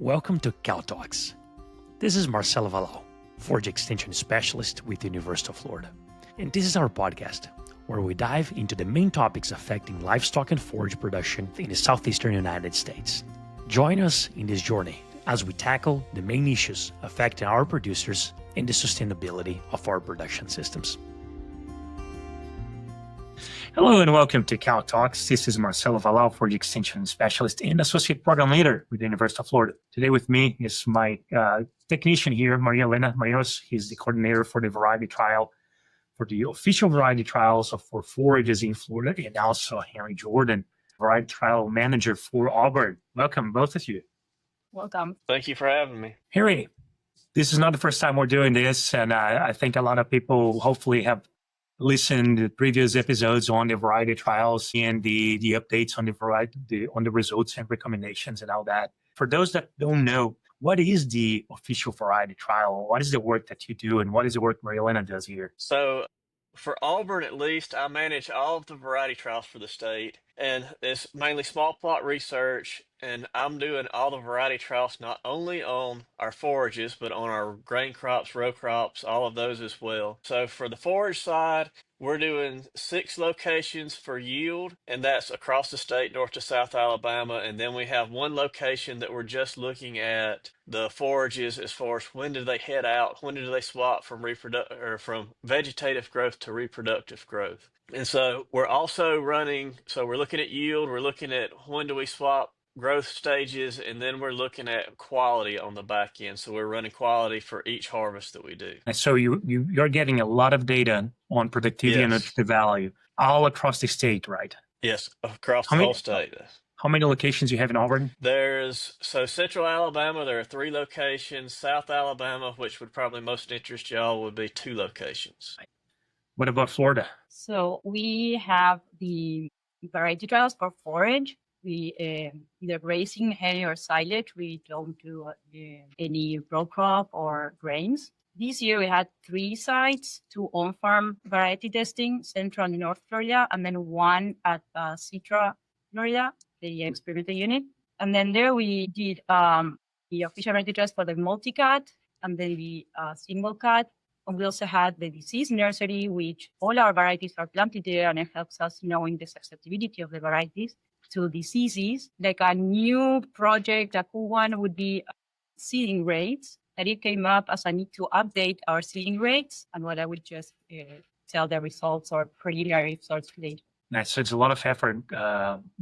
Welcome to Cow Talks. This is Marcelo Wallau, Forage Extension Specialist with the University of Florida. And this is our podcast, where we dive into the main topics affecting livestock and forage production in the southeastern United States. Join us in this journey as we tackle the main issues affecting our producers and the sustainability of our production systems. Hello and welcome to Cow Talks. This is Marcelo Wallau, Forage Extension Specialist and Associate Program Leader with the University of Florida. Today with me is my technician here, Elena. Mailhos. He's the coordinator for the variety trial, for the official variety trials for forages in Florida, and also Henry Jordan, variety trial manager for Auburn. Welcome, both of you. Welcome. Thank you for having me. Henry, this is not the first time we're doing this, and I think a lot of people hopefully have listened to previous episodes on the variety trials and the updates on the variety, on the results and recommendations and all that. For those that don't know, what is the official variety trial? What is the work that you do, and what is the work Elena does here? So for Auburn, at least, I manage all of the variety trials for the state, and it's mainly small plot research, and I'm doing all the variety trials not only on our forages, but on our grain crops, row crops, all of those as well. So for the forage side, we're doing 6 locations for yield, and that's across the state, north to south Alabama. And then we have 1 location that we're just looking at the forages as far as when do they head out, when do they swap from from vegetative growth to reproductive growth. And so we're also running, so we're looking at yield, we're looking at when do we swap growth stages, and then we're looking at quality on the back end. So we're running quality for each harvest that we do. And so you're getting a lot of data on productivity and nutritive value all across the state, right? Yes, across the whole state. How many locations you have in Auburn? So Central Alabama, there are 3 locations. South Alabama, which would probably most interest y'all, would be 2 locations. What about Florida? So we have the variety trials for forage. We either grazing, hay, or silage. We don't do any row crop or grains. This year we had 3 sites, 2 on-farm variety testing, Central and North Florida, and then 1 at Citra, Florida, the experimental unit. And then there we did the official variety trials for the multi-cut and then the single cut. And we also had the disease nursery, which all our varieties are planted there, and it helps us knowing the susceptibility of the varieties to diseases. Like a new project, a cool one would be seeding rates, that it came up as a need to update our seeding rates, and what I would just tell the results or preliminary results later. Nice. So it's a lot of effort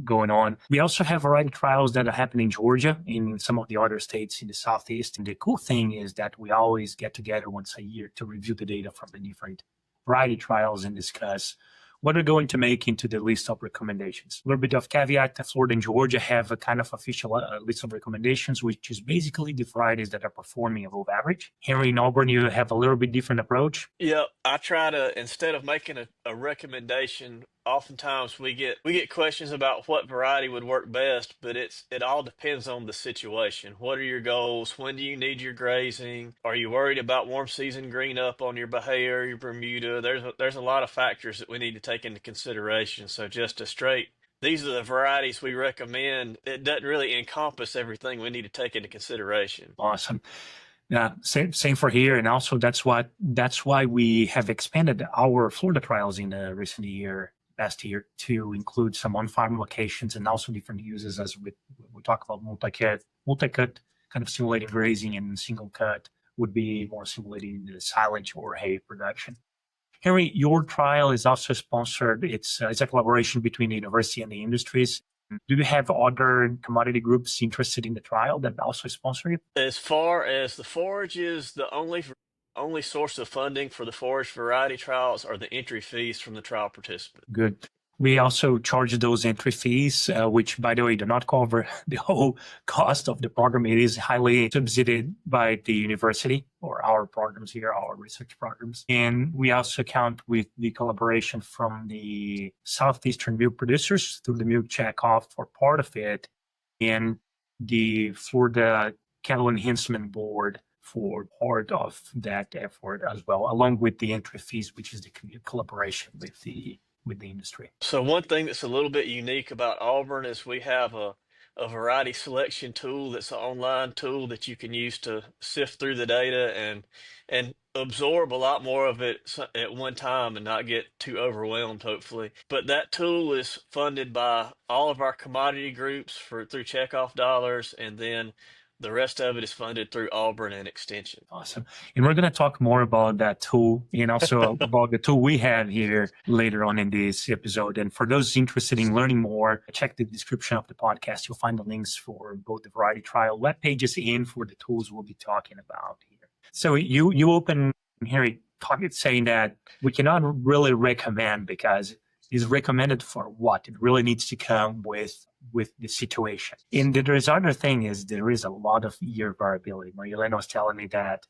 going on. We also have variety trials that are happening in Georgia, in some of the other states in the Southeast. And the cool thing is that we always get together once a year to review the data from the different variety trials and discuss what we're going to make into the list of recommendations. A little bit of caveat, Florida and Georgia have a kind of official list of recommendations, which is basically the varieties that are performing above average. Henry and Auburn, you have a little bit different approach. Yeah, I try to, instead of making a recommendation, oftentimes we get questions about what variety would work best, but it all depends on the situation. What are your goals? When do you need your grazing? Are you worried about warm season green up on your Bahia, your Bermuda? There's a lot of factors that we need to take into consideration. So just these are the varieties we recommend. It doesn't really encompass everything we need to take into consideration. Awesome. Same for here, and also that's why we have expanded our Florida trials in the past year to include some on-farm locations and also different uses, as we talk about multi-cut kind of simulating grazing, and single cut would be more simulating the silage or hay production. Henry, your trial is also sponsored. It's a collaboration between the university and the industries. Do you have other commodity groups interested in the trial that also sponsor you? As far as the forages, the only source of funding for the forage variety trials are the entry fees from the trial participants. Good. We also charge those entry fees, which, by the way, do not cover the whole cost of the program. It is highly subsidized by the university or our programs here, our research programs. And we also count with the collaboration from the southeastern milk producers through the milk checkoff for part of it, and the Florida Cattle Enhancement Board for part of that effort as well, along with the entry fees, which is the collaboration with the industry. So one thing that's a little bit unique about Auburn is we have a a variety selection tool that's an online tool that you can use to sift through the data and absorb a lot more of it at one time and not get too overwhelmed, hopefully. But that tool is funded by all of our commodity groups through checkoff dollars, and then the rest of it is funded through Auburn and Extension. Awesome. And we're going to talk more about that tool and also about the tool we have here later on in this episode. And for those interested in learning more, check the description of the podcast. You'll find the links for both the variety trial web pages and for the tools we'll be talking about here. So you open here saying that we cannot really recommend because it's recommended for what? It really needs to come with the situation. And there is other thing is there is a lot of year variability. Elena was telling me that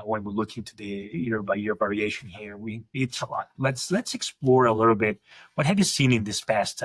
when we look into the year by year variation here, it's a lot. Let's explore a little bit. What have you seen in this past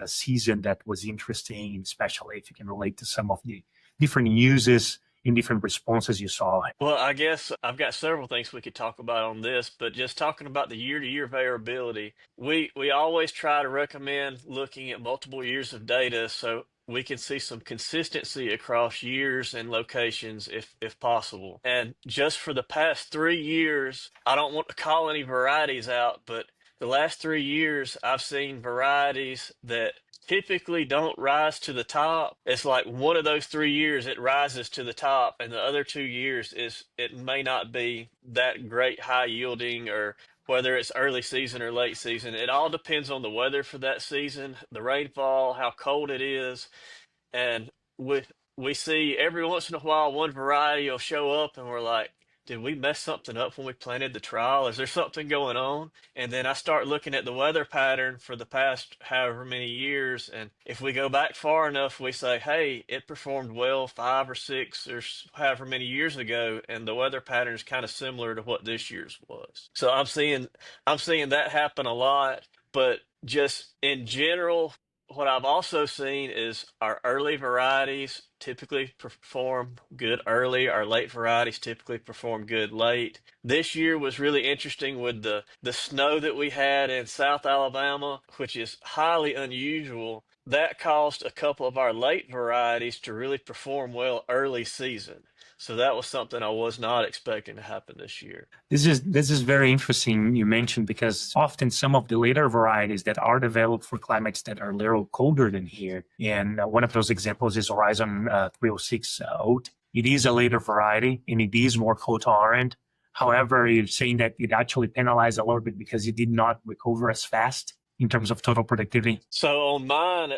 season that was interesting, especially if you can relate to some of the different uses in different responses you saw? Well, I guess I've got several things we could talk about on this, but just talking about the year-to-year variability, we always try to recommend looking at multiple years of data so we can see some consistency across years and locations if possible. And just for the past 3 years, I don't want to call any varieties out, but the last 3 years, I've seen varieties that typically don't rise to the top. It's like one of those 3 years it rises to the top, and the other 2 years it may not be that great high yielding, or whether it's early season or late season. It all depends on the weather for that season, the rainfall, how cold it is, and we see every once in a while one variety will show up, and we're like, did we mess something up when we planted the trial? Is there something going on? And then I start looking at the weather pattern for the past however many years. And if we go back far enough, we say, hey, it performed well 5 or 6 or however many years ago. And the weather pattern is kind of similar to what this year's was. So I'm seeing that happen a lot. But just in general, what I've also seen is our early varieties typically perform good early. Our late varieties typically perform good late. This year was really interesting with the snow that we had in South Alabama, which is highly unusual. That caused a couple of our late varieties to really perform well early season. So that was something I was not expecting to happen this year. This is very interesting you mentioned, because often some of the later varieties that are developed for climates that are a little colder than here, and one of those examples is Horizon 306 oat. It is a later variety and it is more cold tolerant. However, you're saying that it actually penalized a little bit because it did not recover as fast in terms of total productivity. So on mine,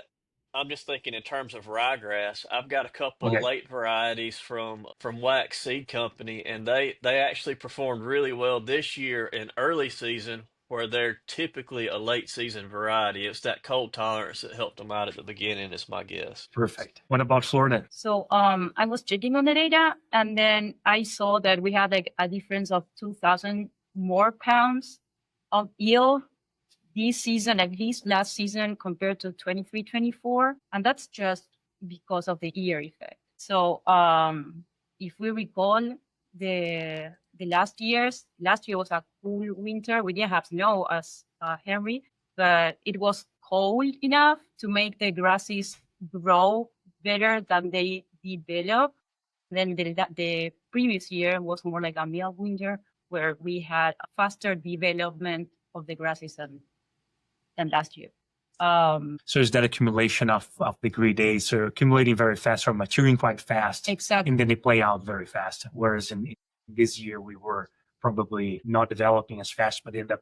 I'm just thinking in terms of ryegrass. I've got a couple Okay. late varieties from Wax Seed Company, and they actually performed really well this year in early season, where they're typically a late season variety. It's that cold tolerance that helped them out at the beginning, is my guess. Perfect. What about Florida? So I was checking on the data, and then I saw that we had like a difference of 2,000 more pounds of yield this season, like this last season, compared to 23-24, and that's just because of the year effect. So if we recall the last year was a cool winter. We didn't have snow as Henry, but it was cold enough to make the grasses grow better than they develop. Then the previous year was more like a mild winter, where we had a faster development of the grasses than last year. So is that accumulation of degree days, so accumulating very fast or maturing quite fast? Exactly. And then they play out very fast. Whereas in this year, we were probably not developing as fast, but ended up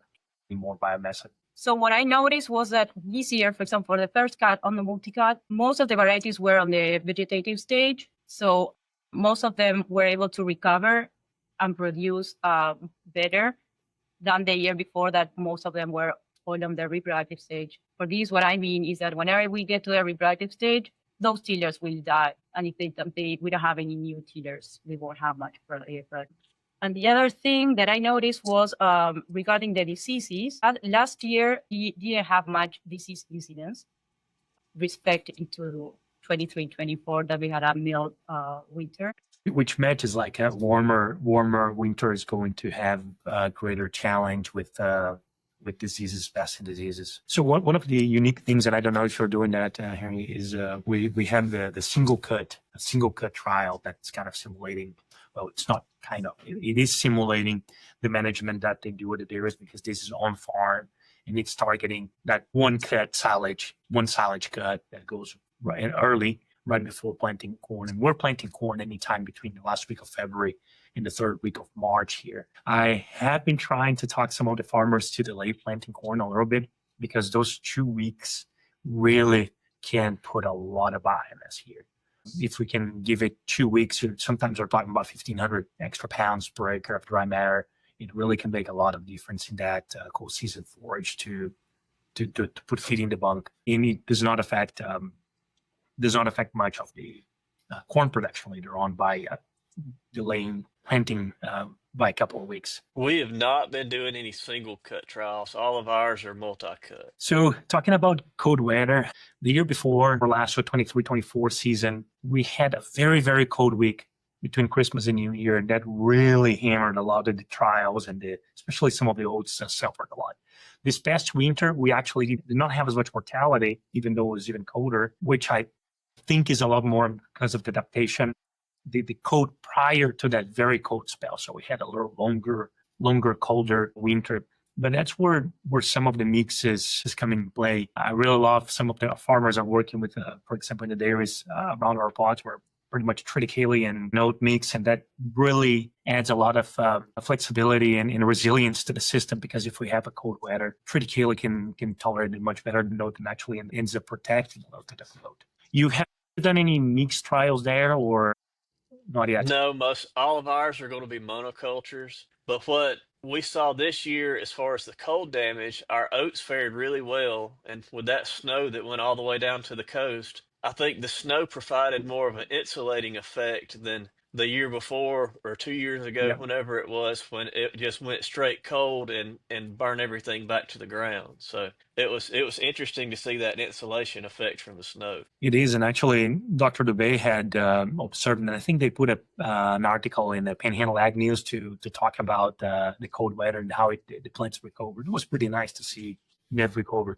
being more biomass. So what I noticed was that this year, for example, for the first cut on the multi-cut, most of the varieties were on the vegetative stage. So most of them were able to recover and produce better than the year before, that most of them were all on the reproductive stage. For this, what I mean is that whenever we get to the reproductive stage, those tillers will die. And if we don't have any new tillers, we won't have much product. And the other thing that I noticed was regarding the diseases. Last year, we didn't have much disease incidence respect into 23-24, that we had a mild winter. Which matches like a warmer winter is going to have a greater challenge with with diseases, pests and diseases. So one of the unique things, and I don't know if you're doing that, Henry, is we have the single cut trial that's kind of simulating. Well, it's not kind of. It is simulating the management that they do with the dairies because this is on farm and it's targeting that one silage cut that goes right early, right before planting corn. And we're planting corn anytime between the last week of February and the third week of March here. I have been trying to talk some of the farmers to delay planting corn a little bit because those 2 weeks really can put a lot of biomass here. If we can give it 2 weeks, sometimes we're talking about 1,500 extra pounds per acre of dry matter. It really can make a lot of difference in that cool season forage to put feed in the bunk. And it does not affect much of the corn production later on by delaying planting by a couple of weeks. We have not been doing any single cut trials. All of ours are multi-cut. So talking about cold weather, the year before, or last 23-24 season, we had a very, very cold week between Christmas and New Year, and that really hammered a lot of the trials and especially some of the oats suffered a lot. This past winter, we actually did not have as much mortality, even though it was even colder, which I think is a lot more because of the adaptation. The cold prior to that very cold spell. So we had a little longer, colder winter. But that's where some of the mixes is coming in play. I really love some of the farmers are working with, for example, in the dairies around our plots where pretty much triticale and oat mix, and that really adds a lot of flexibility and resilience to the system because if we have a cold weather, triticale can tolerate it much better than oat and actually ends up protecting a lot of the oat. You have done any mixed trials there or not yet? No, all of ours are going to be monocultures. But what we saw this year as far as the cold damage, our oats fared really well. And with that snow that went all the way down to the coast, I think the snow provided more of an insulating effect than the year before or 2 years ago, Yep. whenever it was, when it just went straight cold and burned everything back to the ground. So it was interesting to see that insulation effect from the snow. It is, and actually, Dr. Dubé had observed, and I think they put an article in the Panhandle Ag News to talk about the cold weather and how the plants recovered. It was pretty nice to see they've recovered.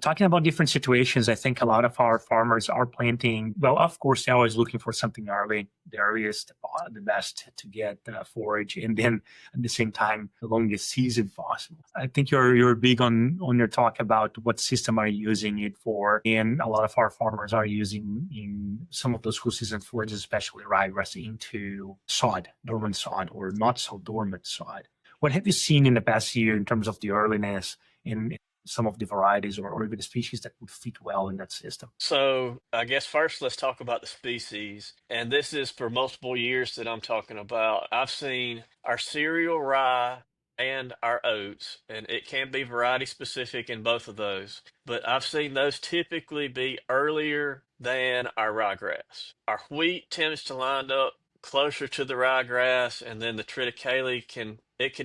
Talking about different situations, I think a lot of our farmers are planting. Well, of course, they're always looking for something early, the earliest, the best to get forage, and then at the same time, the longest season possible. I think you're big on your talk about what system are you using it for, and a lot of our farmers are using in some of those cool season forages, especially ryegrass, into sod, dormant sod, or not so dormant sod. What have you seen in the past year in terms of the earliness in some of the varieties or even the species that would fit well in that system? So I guess first let's talk about the species. And this is for multiple years that I'm talking about. I've seen our cereal rye and our oats, and it can be variety specific in both of those. But I've seen those typically be earlier than our ryegrass. Our wheat tends to line up closer to the ryegrass, and then the triticale can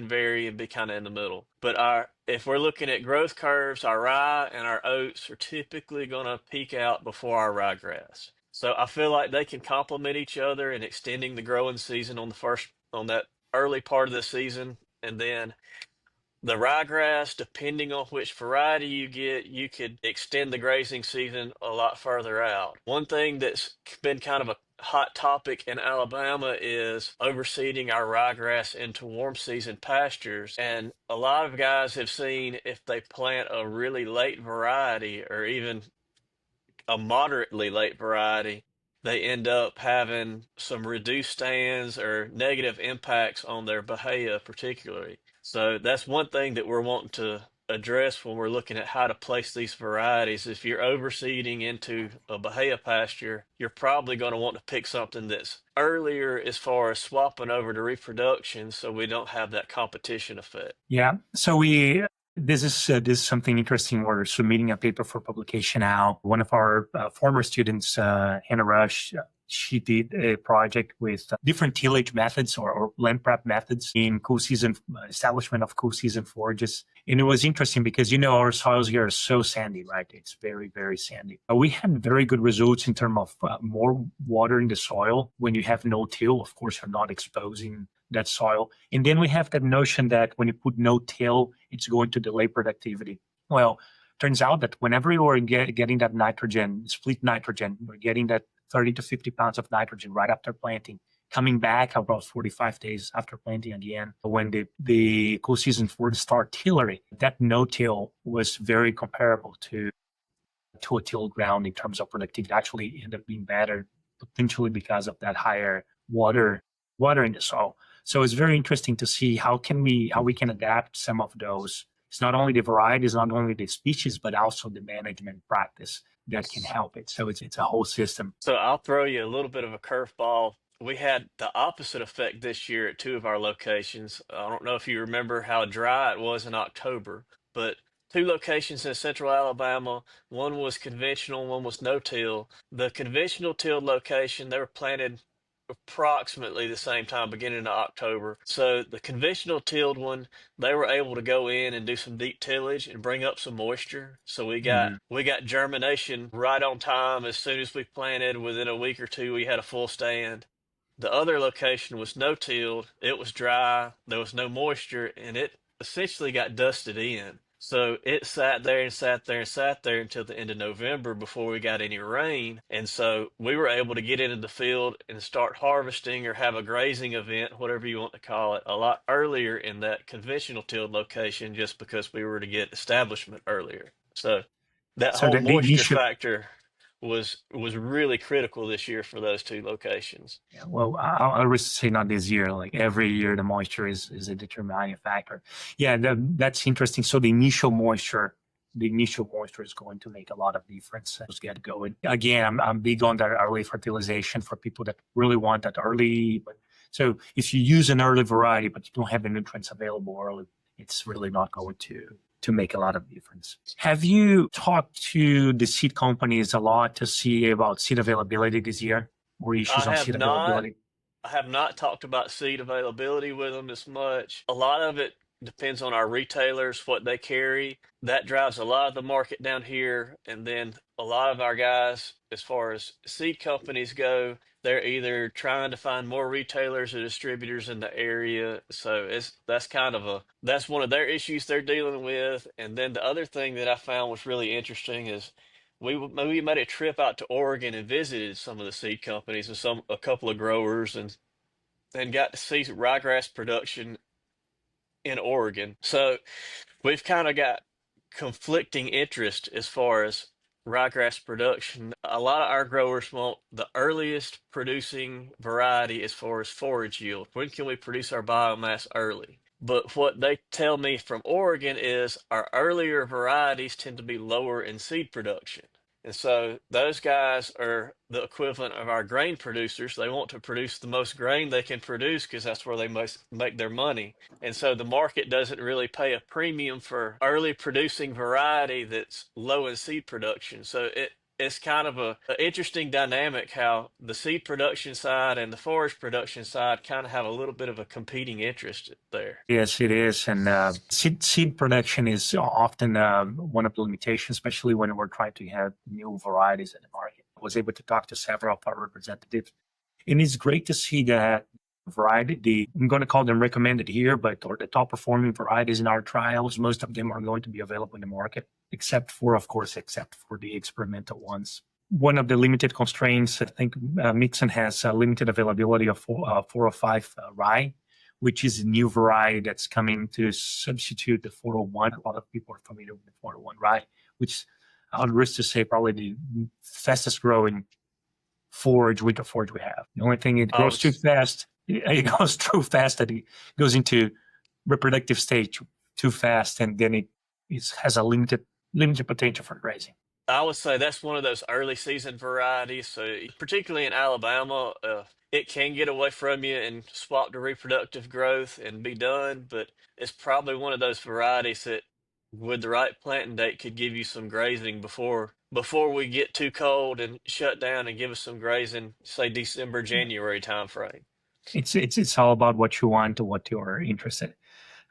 vary and be kind of in the middle. But if we're looking at growth curves, our rye and our oats are typically going to peak out before our ryegrass. So I feel like they can complement each other in extending the growing season on that early part of the season, and then the ryegrass, depending on which variety you get, you could extend the grazing season a lot further out. One thing that's been kind of a hot topic in Alabama is overseeding our ryegrass into warm season pastures. And a lot of guys have seen if they plant a really late variety or even a moderately late variety, they end up having some reduced stands or negative impacts on their bahia particularly. So that's one thing that we're wanting to address when we're looking at how to place these varieties. If you're overseeding into a bahia pasture, you're probably going to want to pick something that's earlier as far as swapping over to reproduction so we don't have that competition effect. Yeah. So this is something interesting. We're submitting a paper for publication now. One of our former students, Hannah Rush, she did a project with different tillage methods or land prep methods in cool season establishment of cool season forages. And it was interesting because, our soils here are so sandy, right? It's very, very sandy. We had very good results in terms of more water in the soil when you have no till. Of course, you're not exposing that soil. And then we have that notion that when you put no-till, it's going to delay productivity. Well, turns out that whenever you are getting that nitrogen, split nitrogen, we're getting that 30 to 50 pounds of nitrogen right after planting, coming back about 45 days after planting again, when the cool season for the start tillery, that no-till was very comparable to a tilled ground in terms of productivity. Actually ended up being better, potentially because of that higher water in the soil. So it's very interesting to see how we can adapt some of those. It's not only the variety, it's not only the species, but also the management practice that can help it. So it's a whole system. So I'll throw you a little bit of a curveball. We had the opposite effect this year at two of our locations. I don't know if you remember how dry it was in October, but two locations in central Alabama, one was conventional, one was no-till. The conventional tilled location, they were planted approximately the same time, beginning of October. So the conventional tilled one, they were able to go in and do some deep tillage and bring up some moisture. So we got germination right on time. As soon as we planted, within a week or two, we had a full stand. The other location was no-tilled. It was dry. There was no moisture, and it essentially got dusted in. So it sat there and sat there and sat there until the end of November before we got any rain. And so we were able to get into the field and start harvesting or have a grazing event, whatever you want to call it, a lot earlier in that conventional tilled location just because we were to get establishment earlier. So that So whole the moisture initial, factor was really critical this year for those two locations. yeah, well, I'll risk say not this year. Like every year, the moisture is a determining factor. Yeah, that's interesting. So the initial moisture is going to make a lot of difference. Let's get going. Again, I'm big on that early fertilization for people that really want that early. But so if you use an early variety, but you don't have the nutrients available early, it's really not going to make a lot of difference. Have you talked to the seed companies a lot to see about seed availability this year or I issues on have seed not. availability? I have not talked about seed availability with them as much. A lot of it depends on our retailers, what they carry. That drives a lot of the market down here. And then a lot of our guys, as far as seed companies go, they're either trying to find more retailers or distributors in the area. So that's one of their issues they're dealing with. And then the other thing that I found was really interesting is we made a trip out to Oregon and visited some of the seed companies and a couple of growers and got to see ryegrass production in Oregon. So we've kind of got conflicting interest as far as ryegrass production. A lot of our growers want the earliest producing variety as far as forage yield. When can we produce our biomass early? But what they tell me from Oregon is our earlier varieties tend to be lower in seed production. And so those guys are the equivalent of our grain producers. They want to produce the most grain they can produce because that's where they must make their money. And so the market doesn't really pay a premium for early producing variety that's low in seed production. So it's kind of an interesting dynamic how the seed production side and the forage production side kind of have a little bit of a competing interest there. Yes, it is. And seed production is often one of the limitations, especially when we're trying to have new varieties in the market. I was able to talk to several of our representatives. And it's great to see that variety, I'm going to call them recommended here, or the top performing varieties in our trials, most of them are going to be available in the market, except for the experimental ones. One of the limited constraints, I think Mixon has limited availability of 405 rye, which is a new variety that's coming to substitute the 401. A lot of people are familiar with the 401 rye, which I would risk to say probably the fastest growing winter forage we have. The only thing, it I grows too was fast. It goes too fast that it goes into reproductive stage too fast, and then it has a limited potential for grazing. I would say that's one of those early season varieties. So particularly in Alabama, it can get away from you and swap to reproductive growth and be done. But it's probably one of those varieties that, with the right planting date, could give you some grazing before we get too cold and shut down and give us some grazing, say December, January timeframe. It's all about what you want or what you're interested in.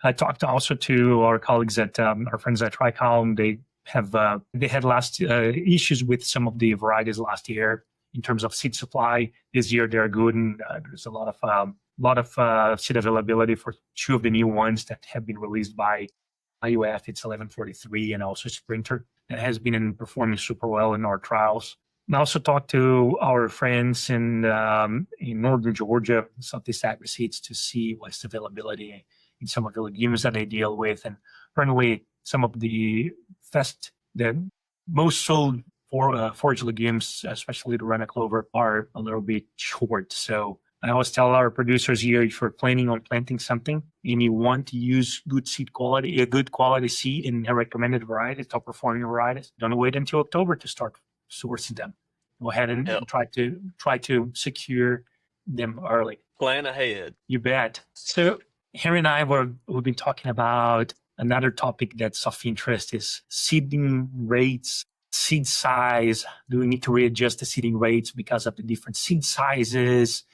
I talked also to our colleagues at our friends at Tricolumn. They had last issues with some of the varieties last year, in terms of seed supply. This year they're good, and there's a lot of seed availability for two of the new ones that have been released by IUF. It's 1143 and also Sprinter that has been performing super well in our trials. I also talked to our friends in northern Georgia, Southeast Agri Seeds, to see what's the availability in some of the legumes that they deal with. And apparently some of the most sold forage legumes, especially the rennet clover, are a little bit short. So I always tell our producers here, if you're planning on planting something and you want to use good quality seed in recommended varieties, top performing varieties, don't wait until October to start sourcing them. Go ahead and try to secure them early. Plan ahead. You bet. So Harry and we've been talking about another topic that's of interest is seeding rates, seed size. Do we need to readjust the seeding rates because of the different seed sizes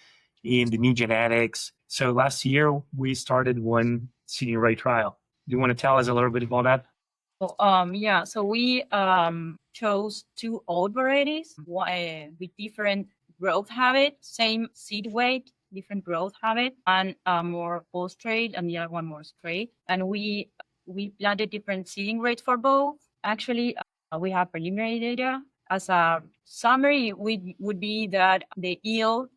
in the new genetics? So last year we started one seeding rate trial. Do you want to tell us a little bit about that? So we chose two old varieties with different growth habit, same seed weight, different growth habit, and more post-trade, and the other one more straight. And we planted different seeding rates for both. Actually, we have preliminary data. As a summary, would be that the yield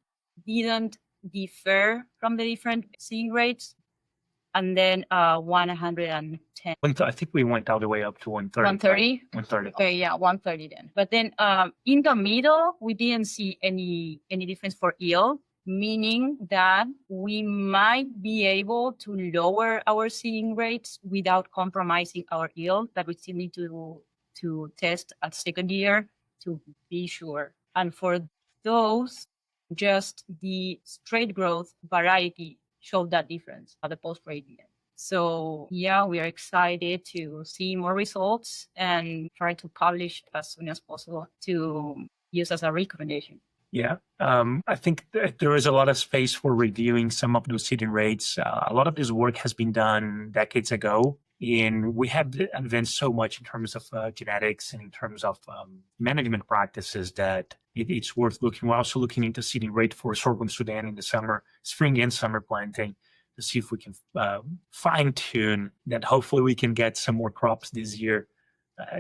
didn't differ from the different seeding rates. And then 110. I think we went all the way up to 130. 130? 130. Okay, yeah, 130 then. But then in the middle, we didn't see any difference for yield, meaning that we might be able to lower our seeding rates without compromising our yield, that we still need to test at second year to be sure. And for those, just the straight growth variety showed that difference at the post-trade didn't. So yeah, we are excited to see more results and try to publish as soon as possible to use as a recommendation. Yeah, I think that there is a lot of space for reviewing some of those seeding rates. A lot of this work has been done decades ago, and we have advanced so much in terms of genetics and in terms of management practices that it's worth looking. We're also looking into seeding rate for sorghum Sudan in the spring and summer planting, to see if we can fine tune that. Hopefully we can get some more crops this year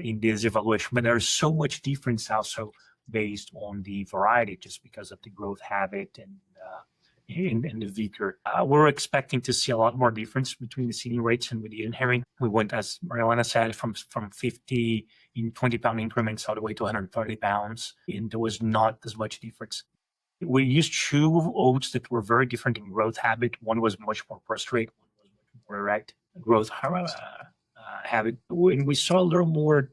in this evaluation. But there's so much difference also based on the variety, just because of the growth habit and the vigor. We're expecting to see a lot more difference between the seeding rates and with the inheriting. We went, as Elena said, from 50 in 20-pound increments all the way to 130 pounds, and there was not as much difference. We used two oats that were very different in growth habit. One was much more prostrate, one was much more erect growth habit. And we saw a little more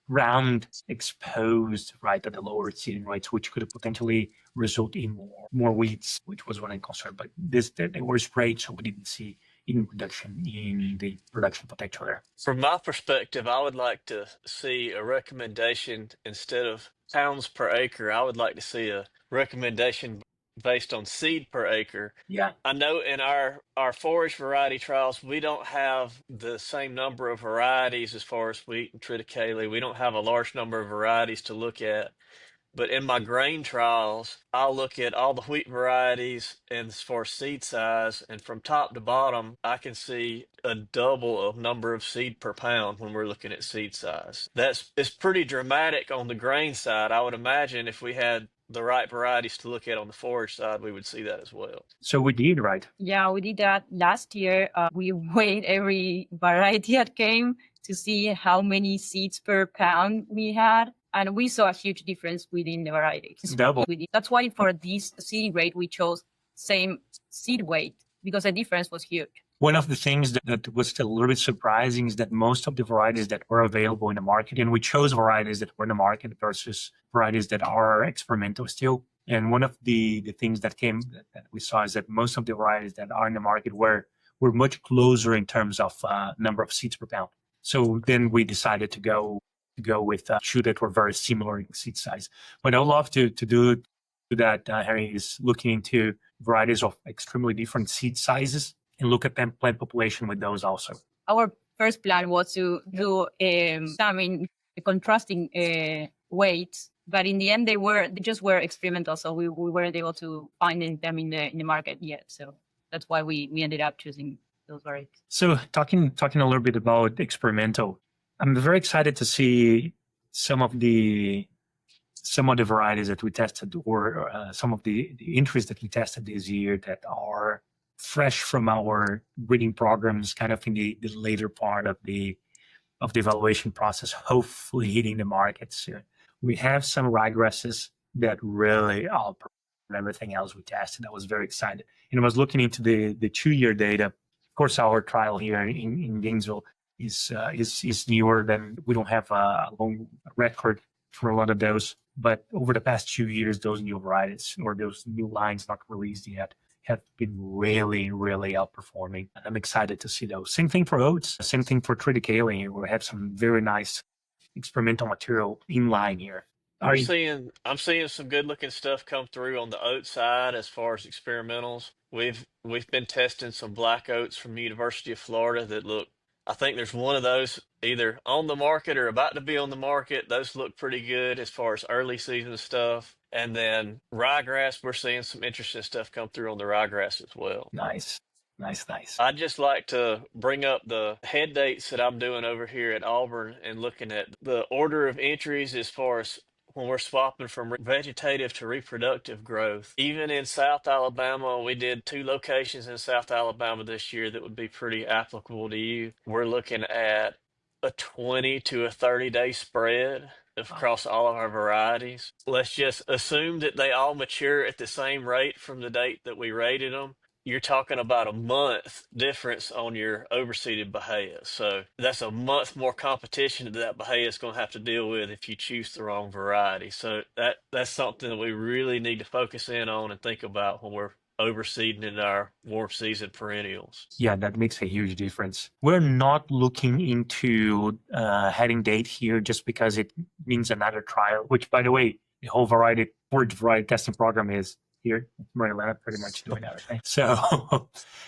round exposed right at the lower seeding rates, which could potentially result in more weeds, which was one concern. But they were sprayed, so we didn't see any reduction in the production potential there. From my perspective, I would like to see a recommendation instead of pounds per acre. I would like to see a recommendation based on seed per acre. Yeah. I know in our forage variety trials, we don't have the same number of varieties as far as wheat and triticale. We don't have a large number of varieties to look at. But in my grain trials, I'll look at all the wheat varieties and as far as seed size, and from top to bottom, I can see a double of number of seed per pound when we're looking at seed size. It's pretty dramatic on the grain side. I would imagine if we had the right varieties to look at on the forage side, we would see that as well. So we did, right? Yeah, we did that last year. We weighed every variety that came to see how many seeds per pound we had. And we saw a huge difference within the varieties. Double. That's why for this seeding rate, we chose same seed weight, because the difference was huge. One of the things that was a little bit surprising is that most of the varieties that were available in the market, and we chose varieties that were in the market versus varieties that are experimental still. And one of the things that we saw is that most of the varieties that are in the market were much closer in terms of number of seeds per pound. So then we decided to go with two that were very similar in seed size. But I'd love to do that. Harry is looking into varieties of extremely different seed sizes and look at plant population with those also. Our first plan was to do examine the contrasting weights But in the end, they just were experimental, so we weren't able to find them in the market yet. So that's why we ended up choosing those varieties. So talking a little bit about experimental, I'm very excited to see some of the varieties that we tested, or some of the entries that we tested this year that are fresh from our breeding programs, kind of in the later part of the evaluation process, hopefully hitting the market soon. We have some ryegrasses that really outperform everything else we tested. I was very excited. And I was looking into the 2-year data. Of course, our trial here in Gainesville is newer than, we don't have a long record for a lot of those. But over the past 2 years, those new varieties or those new lines not released yet have been really, really outperforming. I'm excited to see those. Same thing for oats, same thing for triticale. We have some very nice experimental material in line here. I'm seeing some good looking stuff come through on the oat side as far as experimentals. We've been testing some black oats from the University of Florida that look, I think there's one of those either on the market or about to be on the market. Those look pretty good as far as early season stuff. And then ryegrass, we're seeing some interesting stuff come through on the ryegrass as well. Nice. I'd just like to bring up the head dates that I'm doing over here at Auburn and looking at the order of entries as far as when we're swapping from vegetative to reproductive growth. Even in South Alabama, we did 2 locations in South Alabama this year that would be pretty applicable to you. We're looking at a 20 to a 30-day spread across all of our varieties. Let's just assume that they all mature at the same rate from the date that we rated them. You're talking about a month difference on your overseeded Bahia. So that's a month more competition that Bahia is going to have to deal with if you choose the wrong variety. So that's something that we really need to focus in on and think about when we're overseeding in our warm season perennials. Yeah, that makes a huge difference. We're not looking into heading date here just because it means another trial, which, by the way, the whole forage variety testing program is here. Elena pretty much doing everything. So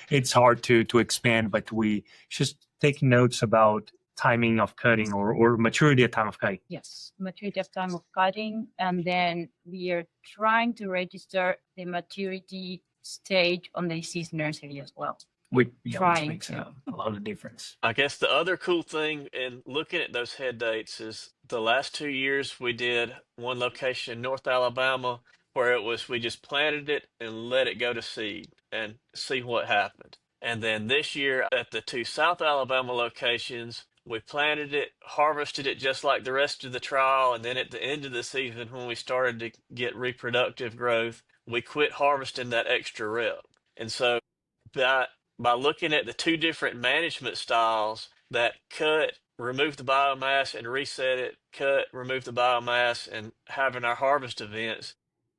it's hard to expand, but we just take notes about timing of cutting or maturity at time of cutting. Yes, maturity of time of cutting. And then we are trying to register the maturity stage on the disease nursery as well. Which makes a lot of difference. I guess the other cool thing in looking at those head dates is the last 2 years we did one location in North Alabama where it was we just planted it and let it go to seed and see what happened. And then this year at the 2 South Alabama locations, we planted it, harvested it just like the rest of the trial, and then at the end of the season when we started to get reproductive growth, we quit harvesting that extra rep. And so by looking at the 2 different management styles, that cut, remove the biomass and reset it, cut, remove the biomass, and having our harvest events,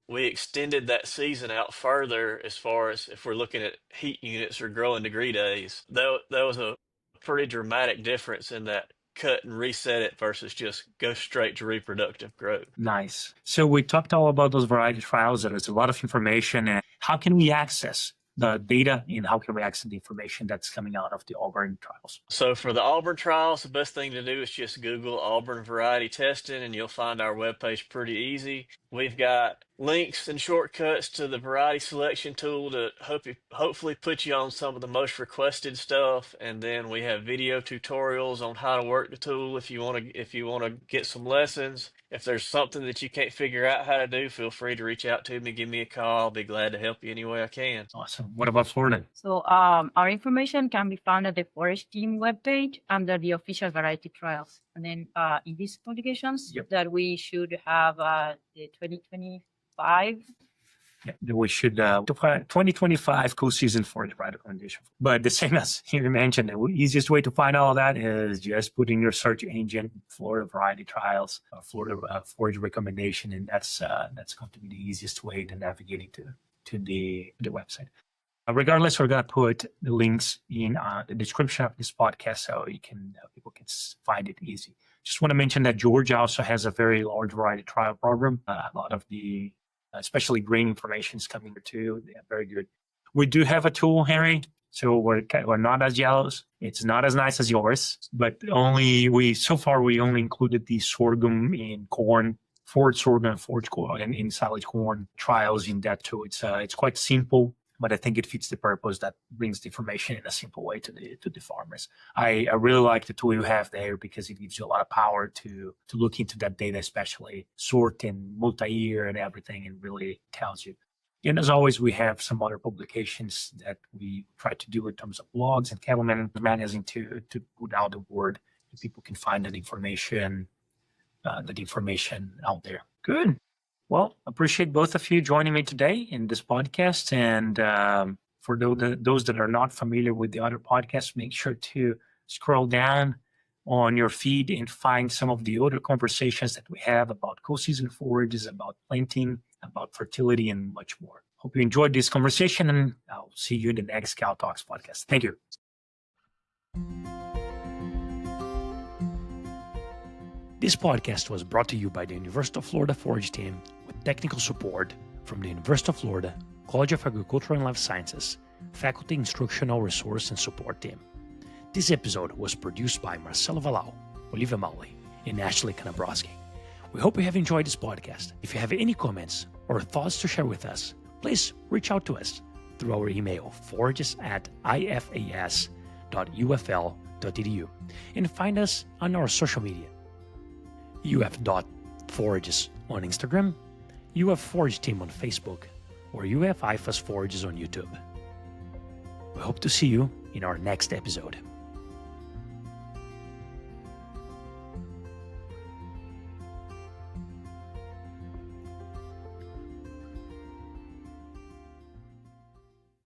we extended that season out further as far as if we're looking at heat units or growing degree days. That was a pretty dramatic difference in that cut and reset it versus just go straight to reproductive growth. Nice. So we talked all about those variety trials. There's a lot of information. And how can we access the data and how can we access the information that's coming out of the Auburn trials? So for the Auburn trials, the best thing to do is just Google Auburn variety testing and you'll find our webpage pretty easy. We've got links and shortcuts to the variety selection tool to hopefully put you on some of the most requested stuff. And then we have video tutorials on how to work the tool if you want to get some lessons. If there's something that you can't figure out how to do, feel free to reach out to me, give me a call. I'll be glad to help you any way I can. Awesome. What about Florida? So our information can be found at the Forage team webpage under the official variety trials. And then in these publications that we should have the 2025. Yeah, we should 2025 cool season for the variety recommendation. But the same as you mentioned, the easiest way to find all that is just put in your search engine Florida variety trials, Florida forage recommendation, and that's going to be the easiest way to navigating to the website. Regardless, we're going to put the links in the description of this podcast so people can find it easy. Just want to mention that Georgia also has a very large variety trial program. A lot of the especially grain information is coming here too. They're very good. We do have a tool, Henry. So we're not as yellows. It's not as nice as yours, but so far we only included the sorghum and corn forage sorghum, forage corn, and in silage corn trials in that too. It's quite simple, but I think it fits the purpose that brings the information in a simple way to the farmers. I really like the tool you have there because it gives you a lot of power to look into that data, especially sort and multi-year and everything, and really tells you. And as always, we have some other publications that we try to do in terms of blogs and cattlemen magazine to put out the word that people can find that information out there. Good. Well, appreciate both of you joining me today in this podcast. And for those that are not familiar with the other podcasts, make sure to scroll down on your feed and find some of the other conversations that we have about co-season forages, about planting, about fertility, and much more. Hope you enjoyed this conversation, and I'll see you in the next Cow Talks podcast. Thank you. This podcast was brought to you by the University of Florida Forage team with technical support from the University of Florida College of Agriculture and Life Sciences, Faculty Instructional Resource and Support Team. This episode was produced by Marcelo Wallau, Olivia Mowley, and Ashley Kanabrowski. We hope you have enjoyed this podcast. If you have any comments or thoughts to share with us, please reach out to us through our email, forages@ifas.ufl.edu, and find us on our social media. uf.forages on Instagram, UF Forage Team on Facebook, or UF IFAS Forages on YouTube. We hope to see you in our next episode.